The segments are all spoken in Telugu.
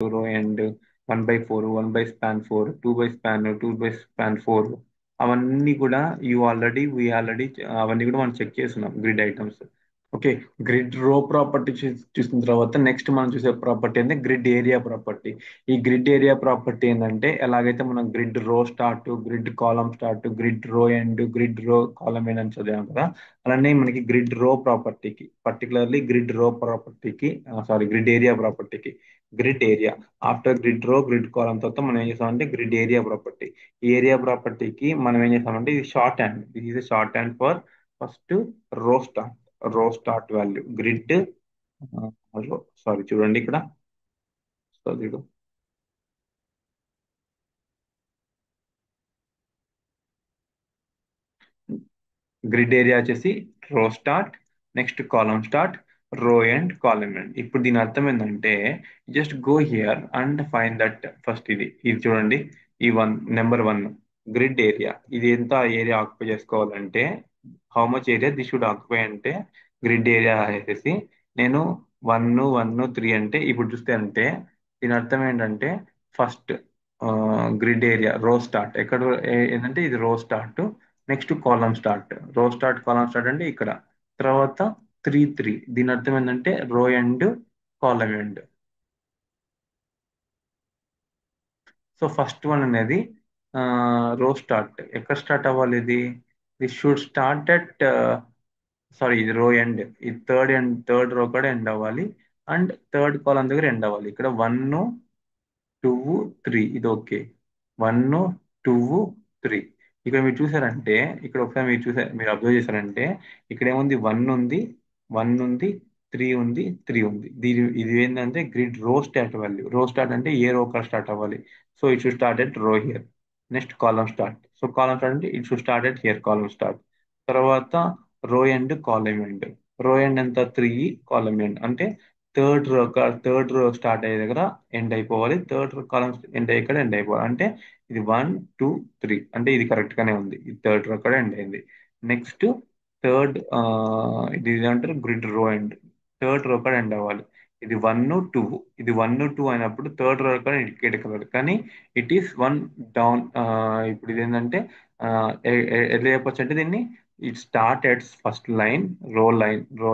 రో అండ్ 1/4, 1/span 4, 2/span 4 అవన్నీ కూడా వి ఆల్రెడీ అవన్నీ కూడా మనం చెక్ చేస్తున్నాం గ్రిడ్ ఐటమ్స్. ఓకే. గ్రిడ్ రో ప్రాపర్టీ చూసిన తర్వాత నెక్స్ట్ మనం చూసే ప్రాపర్టీ అంటే గ్రిడ్ ఏరియా ప్రాపర్టీ. ఈ గ్రిడ్ ఏరియా ప్రాపర్టీ ఏంటంటే ఎలాగైతే మనం గ్రిడ్ రో start, grid column start, grid రో ఎండ్, గ్రిడ్ రో కాలమ్ ఎండ్ అని చదివాం కదా. అలానే మనకి గ్రిడ్ రో ప్రాపర్టీకి, పర్టికులర్లీ గ్రిడ్ రో ప్రాపర్టీకి, సారీ గ్రిడ్ ఏరియా ప్రాపర్టీకి, గ్రిడ్ ఏరియా ఆఫ్టర్ గ్రిడ్ రో గ్రిడ్ కాలమ్ తర్వాత మనం ఏం చేస్తామంటే గ్రిడ్ ఏరియా ప్రాపర్టీ. ఈ ఏరియా ప్రాపర్టీకి మనం ఏం చేస్తామంటే ఇది short hand, this is short hand for first row start. రో స్టార్ట్ వాల్యూ గ్రిడ్, సారీ చూడండి ఇక్కడ. సో చూడు, గ్రిడ్ ఏరియా వచ్చేసి రో స్టార్ట్, నెక్స్ట్ కాలమ్ స్టార్ట్, రో ఎండ్, కాలమ్ ఎండ్. ఇప్పుడు దీని అర్థం ఏంటంటే just go here and find that. First ఇది చూడండి. ఈ నెంబర్ 1 గ్రిడ్ ఏరియా, ఇది ఎంత ఏరియా ఆక్యుపై చేసుకోవాలంటే how much area this should occupy అంటే గ్రిడ్ ఏరియా వేసేసి నేను 1, 1, 3 అంటే ఇప్పుడు చూస్తే అంటే దీని అర్థం ఏంటంటే ఫస్ట్ గ్రిడ్ ఏరియా రో స్టార్ట్ ఎక్కడ, ఏంటంటే ఇది రో స్టార్ట్, నెక్స్ట్ కాలమ్ స్టార్ట్, రో స్టార్ట్ కాలమ్ స్టార్ట్ అంటే ఇక్కడ, తర్వాత 3, 3 దీని అర్థం ఏంటంటే రో end, column end. So first one అనేది రో స్టార్ట్ ఎక్కడ స్టార్ట్ అవ్వాలి, ఇది this should start at, sorry ఇది రో ఎండ్, ఇది థర్డ్ రో కూడా ఎండ్ అవ్వాలి అండ్ థర్డ్ కాలమ్ దగ్గర ఎండ్ అవ్వాలి. ఇక్కడ 1, 2, 3 ఇది ఓకే. 1, 2, 3 ఇక్కడ మీరు చూసారంటే, ఇక్కడ ఒకసారి మీరు అబ్జర్వ్ చేశారంటే ఇక్కడ ఏముంది, 1 ఉంది, 1 ఉంది, 3 ఉంది, 3 ఉంది. ఇది ఏంటంటే గ్రిడ్ రో స్టార్ట్ వాల్యూ. రో స్టార్ట్ అంటే ఏ రో కార్ స్టార్ట్ అవ్వాలి. So it should start at row here. Next column start, so column start అంటే it should start at here column start. తర్వాత row end, column end. Row end ఎంత 3, కాలమ్ ఎండ్ అంటే థర్డ్ రో స్టార్ట్ అయ్యే దగ్గర ఎండ్ అయిపోవాలి, థర్డ్ కాలమ్ ఎండ్ అయ్యే ఎండ్ అయిపోవాలి. అంటే ఇది 1, 2, 3 అంటే ఇది కరెక్ట్ గానే ఉంది, ఇది థర్డ్ రో కూడా ఎండ్ అయింది. నెక్స్ట్ థర్డ్, ఇది అంటారు గ్రిడ్ రో ఎండ్, థర్డ్ రో కూడా ఎండ్ అవ్వాలి. ఇది 1, 2, ఇది 1, 2 అయినప్పుడు థర్డ్ రో కూడా ఇండికేట్ కలర్ కానీ ఇట్ ఈస్ వన్ డౌన్. ఇప్పుడు ఇది ఏంటంటే ఎట్లా చెప్పొచ్చు అంటే దీన్ని, ఇట్ స్టార్ట్ ఎట్స్ ఫస్ట్ లైన్, రో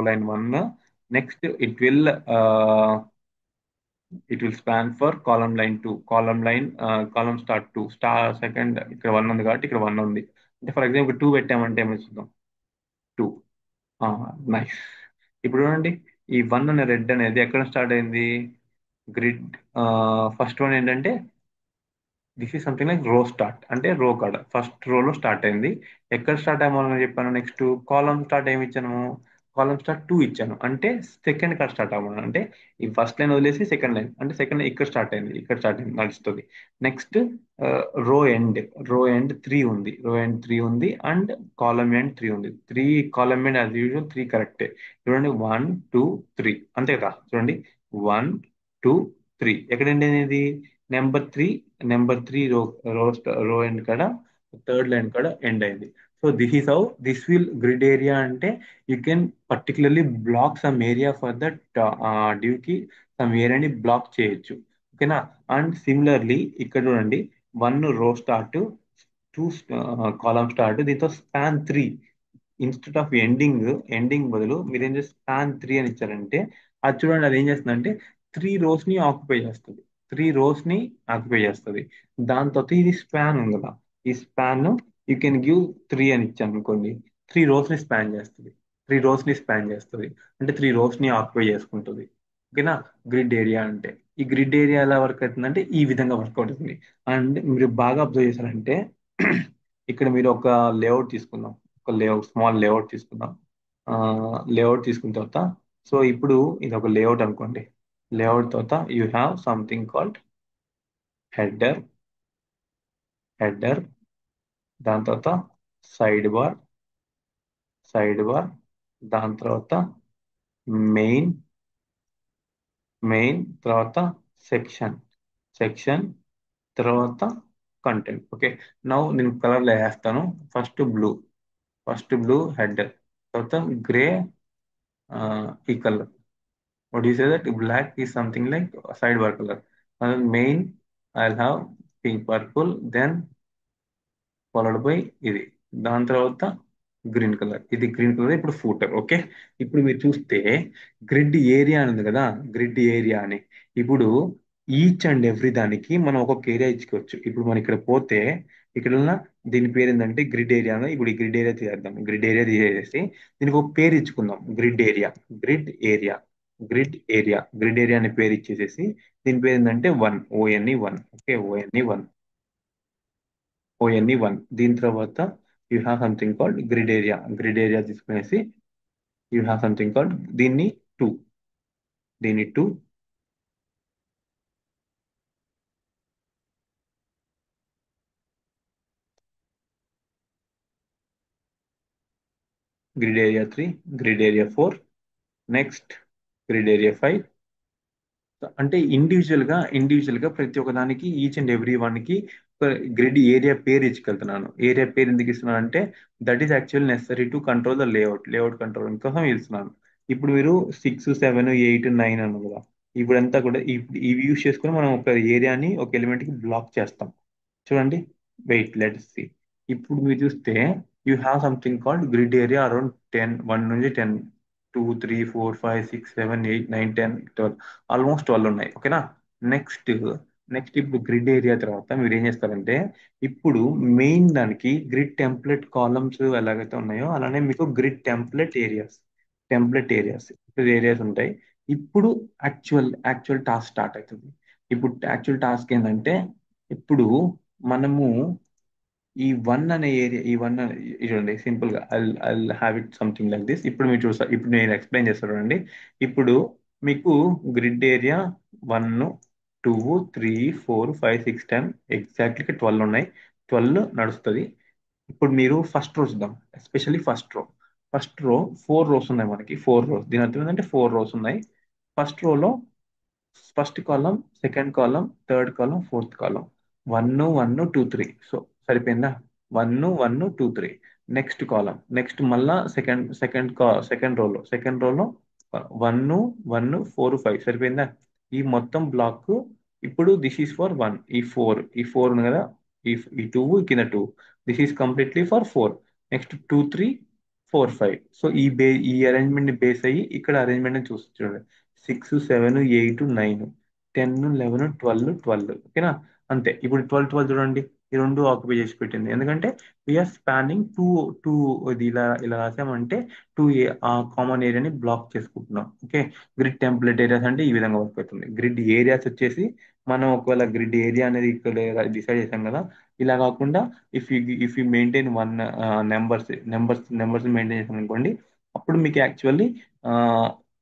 line 1. Next it will span for column line 2, column start 2 second. ఇక్కడ 1 ఉంది కాబట్టి ఇక్కడ 1 ఉంది. అంటే ఫర్ ఎగ్జాంపుల్ 2 పెట్టామంటే ఏమో చూద్దాం. 2, నైస్. ఇప్పుడు చూడండి, ఈ 1 అనే రెడ్ అనేది ఎక్కడ స్టార్ట్ అయింది, గ్రిడ్ ఫస్ట్ వన్ ఏంటంటే దిస్ ఈస్ సంథింగ్ లైక్ రో స్టార్ట్ అంటే రో కాడ ఫస్ట్ రోలో స్టార్ట్ అయింది. ఎక్కడ స్టార్ట్ అవ్వాలని చెప్పాను, నెక్స్ట్ కాలమ్ స్టార్ట్ ఏమి ఇచ్చాను, కాలమ్ స్టార్ట్ 2 ఇచ్చాను అంటే సెకండ్ కాడ స్టార్ట్ అవ్వాలి. అంటే ఈ ఫస్ట్ లైన్ వదిలేసి సెకండ్ లైన్ అంటే సెకండ్ లైన్ ఇక్కడ స్టార్ట్ అయింది నడుస్తుంది. నెక్స్ట్ రో ఎండ్ 3 ఉంది, రో ఎండ్ 3 ఉంది అండ్ కాలమ్ ఎండ్ 3 ఉంది. కాలమ్ ఎండ్ యాజ్ యూజువల్ 3 కరెక్టే. చూడండి 1, 2, 3 అంతే కదా. చూడండి 1, 2, 3 ఎక్కడ ఎండ్ అనేది నెంబర్ త్రీ రో ఎండ్ కాడ థర్డ్ లైన్ కాడ ఎండ్ అయింది. So this is how this will grid area అంటే you can particularly block some area for that డ్యూకి, సమ్ ఏరియాని బ్లాక్ చేయొచ్చు. ఓకేనా. అండ్ సిమిలర్లీ ఇక్కడ చూడండి 1 రో స్టార్ట్, 2 కాలమ్ స్టార్ట్, దీంతో స్పాన్ 3 ఇన్స్టెడ్ ఆఫ్ ఎండింగ్ బదులు మీరు ఏం చేస్తే స్పాన్ 3 అని ఇచ్చారంటే అది చూడండి, అది ఏం చేస్తుందంటే 3 రోస్ ని ఆక్యుపై చేస్తుంది. 3 రోస్ ని ఆక్యుపై చేస్తుంది. దాని తర్వాత ఇది స్పాన్ ఉంది కదా, ఈ స్పాన్ యూ కెన్ గివ్ 3 అని ఇచ్చాను అనుకోండి, 3 రోస్ ని స్పాన్ చేస్తుంది. అంటే 3 రోస్ ని ఆక్యుపై చేసుకుంటుంది. ఓకేనా. గ్రిడ్ ఏరియా అంటే ఈ గ్రిడ్ ఏరియా ఎలా వర్క్ అవుతుందంటే ఈ విధంగా వర్క్ అవుతుంది. అండ్ మీరు బాగా అబ్జర్వ్ చేశారంటే ఇక్కడ మీరు ఒక లేఅవుట్ తీసుకుందాం, స్మాల్ లేఅవుట్ తీసుకుందాం. లేఅవుట్ తీసుకున్న తర్వాత, సో ఇప్పుడు ఇది ఒక లేఅవుట్ అనుకోండి. లేఅవుట్ తర్వాత you have something called header, header దాని తర్వాత సైడ్ బార్, దాని తర్వాత మెయిన్, తర్వాత సెక్షన్, సెక్షన్ తర్వాత కంటెంట్. ఓకే. నౌ నేను కలర్లో వేస్తాను. ఫస్ట్ బ్లూ, హెడర్, తర్వాత గ్రే, ఈ colour. What do you say that black is something like side bar color. Main I have pink purple, then followed by ఇది. దాని తర్వాత గ్రీన్ కలర్, ఇది గ్రీన్ కలర్. ఇప్పుడు ఫూటర్. ఓకే. ఇప్పుడు మీరు చూస్తే గ్రిడ్ ఏరియా అని ఉంది కదా, గ్రిడ్ ఏరియా అని. ఇప్పుడు ఈచ్ అండ్ ఎవ్రీ దానికి మనం ఒక్కొక్క ఏరియా ఇచ్చుకోవచ్చు. ఇప్పుడు మనం ఇక్కడ పోతే ఇక్కడ ఉన్న దీని పేరు ఏంటంటే గ్రిడ్ ఏరియా. ఇప్పుడు ఈ గ్రిడ్ ఏరియా తీసేద్దాం. గ్రిడ్ ఏరియా తీసేసి దీనికి ఒక పేరు ఇచ్చుకుందాం, grid area. Grid area, grid area, grid area అనే పేరు ఇచ్చేసేసి దీని పేరు ఏంటంటే one, O N E one. Okay, O N E one, O N E one. దీని తర్వాత you have something called grid area. Grid area తీసుకునేసి యూ హ్యావ్ సంథింగ్ కాల్డ్ దీన్ని టూ, దీన్ని two, grid area three, grid area four, next grid area five. అంటే ఇండివిజువల్ గా ప్రతి ఒక్క దానికి ఈచ్ అండ్ ఎవ్రీ వన్ కి గ్రిడ్ ఏరియా పేరు ఇచ్చుకెళ్తున్నాను. ఏరియా పేరు ఎందుకు ఇస్తున్నాను అంటే that is actual necessary to control the layout control కోసం ఇస్తున్నాను. ఇప్పుడు మీరు సిక్స్, సెవెన్, ఎయిట్, నైన్ అన్న కదా, ఇప్పుడంతా కూడా ఇవి యూజ్ చేసుకొని మనం ఒక ఏరియాని ఒక ఎలిమెంట్ కి బ్లాక్ చేస్తాం. చూడండి, వెయిట్ లెట్ సి. ఇప్పుడు మీరు చూస్తే you have something called grid area around 10, 1 నుంచి 10, 2, 3, 4, 5, 6, 7, 8, 9, 10, 12, ఆల్మోస్ట్ 12 ఉన్నాయి. ఓకేనా. నెక్స్ట్ నెక్స్ట్ ఇప్పుడు గ్రిడ్ ఏరియా తర్వాత మీరు ఏం చేస్తారంటే ఇప్పుడు మెయిన్ దానికి గ్రిడ్ టెంప్లెట్ కాలమ్స్ ఎలాగైతే ఉన్నాయో అలానే మీకు గ్రిడ్ టెంప్లెట్ ఏరియాస్ ఏరియాస్ ఉంటాయి. ఇప్పుడు యాక్చువల్ టాస్క్ స్టార్ట్ అవుతుంది. ఇప్పుడు యాక్చువల్ టాస్క్ ఏంటంటే ఇప్పుడు మనము ఈ వన్ అనే ఏరియా, ఈ వన్ చూడండి సింపుల్ గా I have it something like this. ఇప్పుడు మీరు చూస్తారు, ఇప్పుడు నేను ఎక్స్ప్లెయిన్ చేస్తాను చూడండి. ఇప్పుడు మీకు grid area one, two, three, four, five, six, 10, exactly 12 ఉన్నాయి. 12 నడుస్తుంది. ఇప్పుడు మీరు ఫస్ట్ రో చూద్దాం, ఎస్పెషల్లీ ఫస్ట్ రో 4 రోస్ ఉన్నాయి మనకి. 4 రోస్, దీని అర్థం ఏంటంటే 4 రోస్ ఉన్నాయి. ఫస్ట్ రోలో first column, second column, third column, fourth column, one, one, two, three. So సరిపోయిందా? One, one, two, three. Next column, next మళ్ళా సెకండ్ రోలో వన్, వన్, ఫోర్, ఫైవ్. సరిపోయిందా? ఈ మొత్తం బ్లాక్. ఇప్పుడు దిస్ ఈస్ ఫర్ వన్, ఈ ఫోర్ ఉంది కదా, ఈ ఈ టూ, కింద two. This is completely for four. Next two, three, four, five. So ఈ అరేంజ్మెంట్ ని బేస్ అయ్యి ఇక్కడ అరేంజ్మెంట్ ని చూస్తుంది. Six, seven, eight, nine, 10, 11, 12. ఓకేనా. అంతే. ఇప్పుడు 12 చూడండి, ఈ రెండు ఆక్యుపై చేసి పెట్టింది. ఎందుకంటే వీఆర్ స్పానింగ్ టూ టూ ఇది ఇలా రాసామంటే ఆ కామన్ ఏరియాని బ్లాక్ చేసుకుంటున్నాం. ఓకే. గ్రిడ్ టెంప్లెట్ ఏరియాస్ అంటే ఈ విధంగా వర్క్ అవుతుంది. గ్రిడ్ ఏరియాస్ వచ్చేసి మనం ఒకవేళ గ్రిడ్ ఏరియా అనేది ఇక్కడ డిసైడ్ చేసాం కదా, ఇలా కాకుండా if you maintain one numbers maintain చేసాం అనుకోండి, అప్పుడు మీకు యాక్చువల్లీ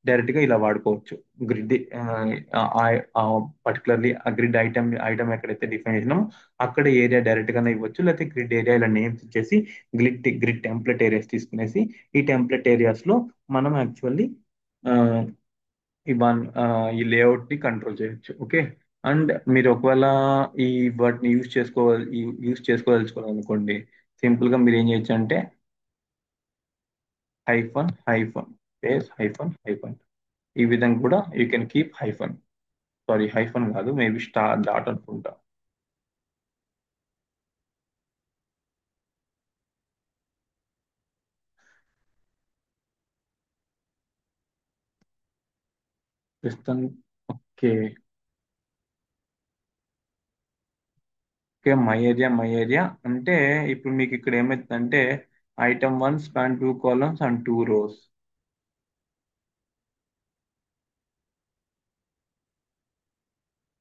డైరెక్ట్ గా ఇలా వాడుకోవచ్చు. గ్రిడ్ పర్టికులర్లీ ఆ గ్రిడ్ ఐటమ్ ఎక్కడైతే డిఫైన్ చేసినామో అక్కడ ఏరియా డైరెక్ట్ గానే ఇవ్వచ్చు. లేకపోతే గ్రిడ్ ఏరియా ఇలా నేమ్స్ ఇచ్చేసి గ్రిడ్ టెంప్లెట్ ఏరియాస్ తీసుకునేసి ఈ టెంప్లెట్ ఏరియాస్ లో మనం యాక్చువల్లీ ఈ లేఅవుట్ ని కంట్రోల్ చేయొచ్చు. ఓకే. అండ్ మీరు ఒకవేళ ఈ వాటిని యూజ్ చేసుకోదలుచుకోవాలనుకోండి, సింపుల్ గా మీరు ఏం చేయొచ్చు అంటే హైఫన్ స్పేస్ హైఫన్. ఈ విధంగా కూడా you can keep hyphen. Sorry, hyphen కాదు, మేబీ స్టార్ డాట్ అనుకుంటా. ప్రస్తుతం. ఓకే. ఓకే, మై ఏరియా అంటే ఇప్పుడు మీకు ఇక్కడ ఏమైతుందంటే item one span 2 columns and 2 rows.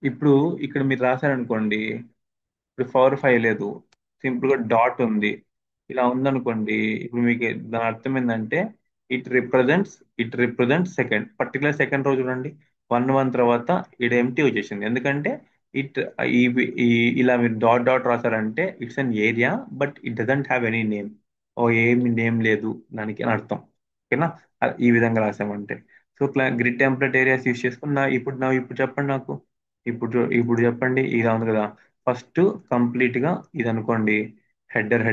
ఇప్పుడు ఇక్కడ మీరు రాశారనుకోండి, ఇప్పుడు పవర్ 5 లేదు, సింపుల్ గా డాట్ ఉంది. ఇలా ఉందనుకోండి, ఇప్పుడు మీకు దాని అర్థం ఏంటంటే it represents it represents second రోజు చూడండి. వన్, వన్ తర్వాత ఇది ఎంటీ వచ్చేసింది. ఎందుకంటే ఇట్ ఈ ఇలా మీరు డాట్ డాట్ రాశారంటే it's an area, but it doesn't have any name. ఓ ఏమి నేమ్ లేదు దానికి అని అర్థం. ఓకేనా. ఈ విధంగా రాసామంటే so grid template areas use చేసుకుని ఇప్పుడు చెప్పండి నాకు. ఇప్పుడు చెప్పండి, ఇలా ఉంది కదా. ఫస్ట్ కంప్లీట్ గా ఇది అనుకోండి, హెడర్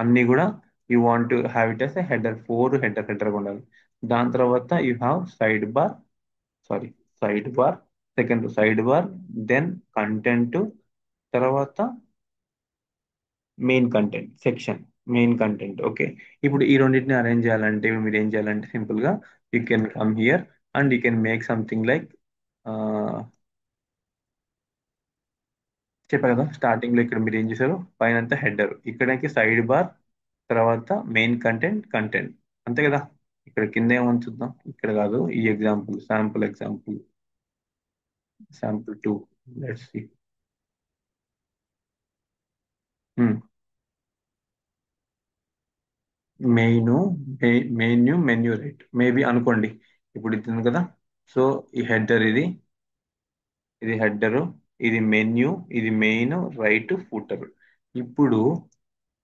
అన్ని కూడా you want to have it as header, header గా ఉండాలి. దాని తర్వాత యూ హ్యావ్ sidebar, sorry, sidebar. Second sidebar, then content, తర్వాత main content section, main content. Okay, ఇప్పుడు ఈ రెండింటిని అరేంజ్ చేయాలంటే మీరు ఏం చేయాలంటే సింపుల్ గా you can come here and you can make something like, చెప్పా కదా స్టార్టింగ్ లో ఇక్కడ మీరు ఏం చేశారు, పైన అంతా హెడర్, ఇక్కడికి సైడ్ బార్, తర్వాత మెయిన్ కంటెంట్, కంటెంట్, అంతే కదా. ఇక్కడ కింద ఏమని చూద్దాం, ఇక్కడ కాదు, ఈ example, sample example, sample two, let's see. Main, menu, menu right maybe అనుకోండి. ఇప్పుడు ఇది ఉంది కదా, సో ఈ హెడర్ ఇది, ఇది హెడర్, ఇది మెన్యూ, ఇది మెయిన్, రైట్, ఫూటర్. ఇప్పుడు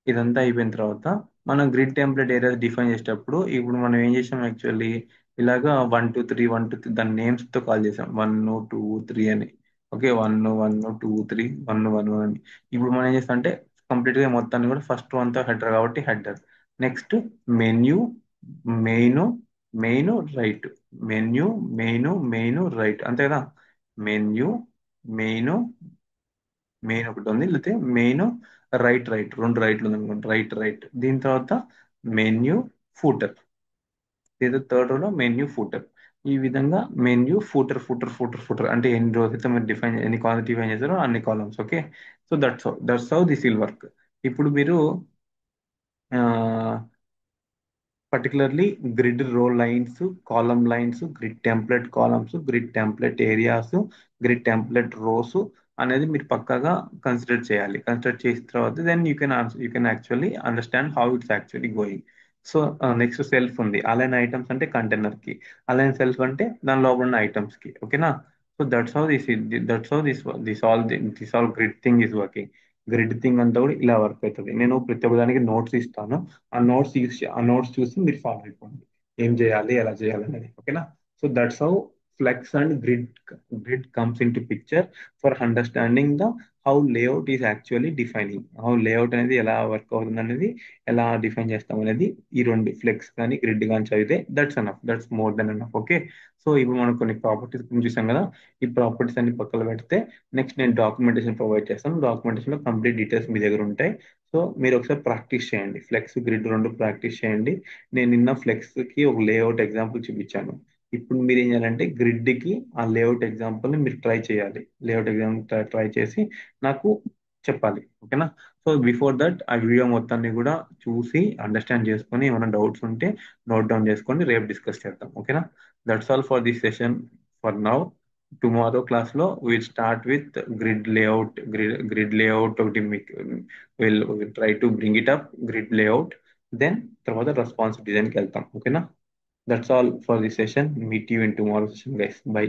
ఇదంతా అయిపోయిన తర్వాత మనం గ్రిడ్ టెంప్లెట్ ఏరియాస్ డిఫైన్ చేసేటప్పుడు ఇప్పుడు మనం ఏం చేసాం యాక్చువల్లీ, ఇలాగా 1 2 3 1 2 3 దాని నేమ్స్ తో కాల్ చేసాం, 1 2 3 అని. ఓకే, 1 1 2 3, 1 1 1 అని. ఇప్పుడు మనం ఏం చేస్తాం అంటే కంప్లీట్ గా మొత్తాన్ని కూడా ఫస్ట్ వన్ తో హెడర్ కాబట్టి header, next menu, main, main, right, menu, main, right, అంతే కదా. మెన్యూ, మెయిన్, మెయిన్ ఒకటి ఉంది, లేకపోతే మెయిన్, రైట్, రైట్, రెండు రైట్లు ఉంది అనుకోండి, రైట్, రైట్, దీని తర్వాత మెన్యూ, ఫూటర్, లేదా థర్డ్ రోలో మెన్యూ, ఫూటర్. ఈ విధంగా మెన్యూ, ఫూటర్ అంటే ఎన్ని రోజు అయితే మీరు డిఫైన్, ఎన్ని కాలమ్స్ డిఫైన్ చేస్తారో అన్ని columns. Okay, so that's how this will work. ఇప్పుడు మీరు particularly grid row lines, column lines, grid template columns, grid template areas, grid template rows అనేది మీరు పక్కాగా కన్సిడర్ చేయాలి. కన్సిడర్ చేసిన తర్వాత then you can actually understand how it's actually going. So next self ఉంది, అలైన్ ఐటమ్స్ అంటే కంటైనర్ కి, అలైన్ సెల్ఫ్ అంటే దాని లోపల ఉన్న ఐటమ్స్ కి. ఓకేనా. So that's how this all grid thing is working. Grid thing అంతా కూడా ఇలా వర్క్ అవుతుంది. నేను ప్రతి ఒక్కదానికి నోట్స్ ఇస్తాను, ఆ నోట్స్ చూసి మీరు ఫాలో అయిపోండి ఏం చేయాలి, ఎలా చేయాలి అనేది. ఓకేనా. So that's how flex and grid comes in to picture for understanding the how layout is actually defining. How layout అనేది ఎలా వర్క్ అవుతుంది అనేది, ఎలా డిఫైన్ చేస్తాం అనేది, ఈ రెండు ఫ్లెక్స్ కానీ గ్రిడ్ కానీ చదివితే that's enough, that's more than enough. Okay, so ఇప్పుడు మనం కొన్ని ప్రాపర్టీస్ గురించి చూసాం కదా, ఈ ప్రాపర్టీస్ అన్ని పక్కన పెడితే నెక్స్ట్ నేను డాక్యుమెంటేషన్ ప్రొవైడ్ చేస్తాను. డాక్యుమెంటేషన్ లో కంప్లీట్ డీటెయిల్స్ మీ దగ్గర ఉంటాయి. సో మీరు ఒకసారి ప్రాక్టీస్ చేయండి, ఫ్లెక్స్ గ్రిడ్ రెండు ప్రాక్టీస్ చేయండి. నేను నిన్న ఫ్లెక్స్ కి ఒక లేఅవుట్ ఎగ్జాంపుల్ చూపించాను. ఇప్పుడు మీరు ఏం చేయాలంటే గ్రిడ్ కి ఆ లేఅవుట్ ఎగ్జాంపుల్ ని మీరు ట్రై చేయాలి. లేఅవుట్ ఎగ్జాంపుల్ ట్రై చేసి నాకు చెప్పాలి. ఓకేనా. సో బిఫోర్ దట్ ఆ వీడియో మొత్తాన్ని కూడా చూసి అండర్స్టాండ్ చేసుకొని ఏమైనా డౌట్స్ ఉంటే నోట్ డౌన్ చేసుకొని రేపు డిస్కస్ చేద్దాం. ఓకేనా. That's all for this session for now. Tomorrow class లో will start with grid layout ఒకటి మీకు will try to bring it up, grid layout, then తర్వాత రెస్పాన్సివ్ డిజైన్ కి వెళ్తాం. ఓకేనా. That's all for this session. Meet you in tomorrow session guys. By.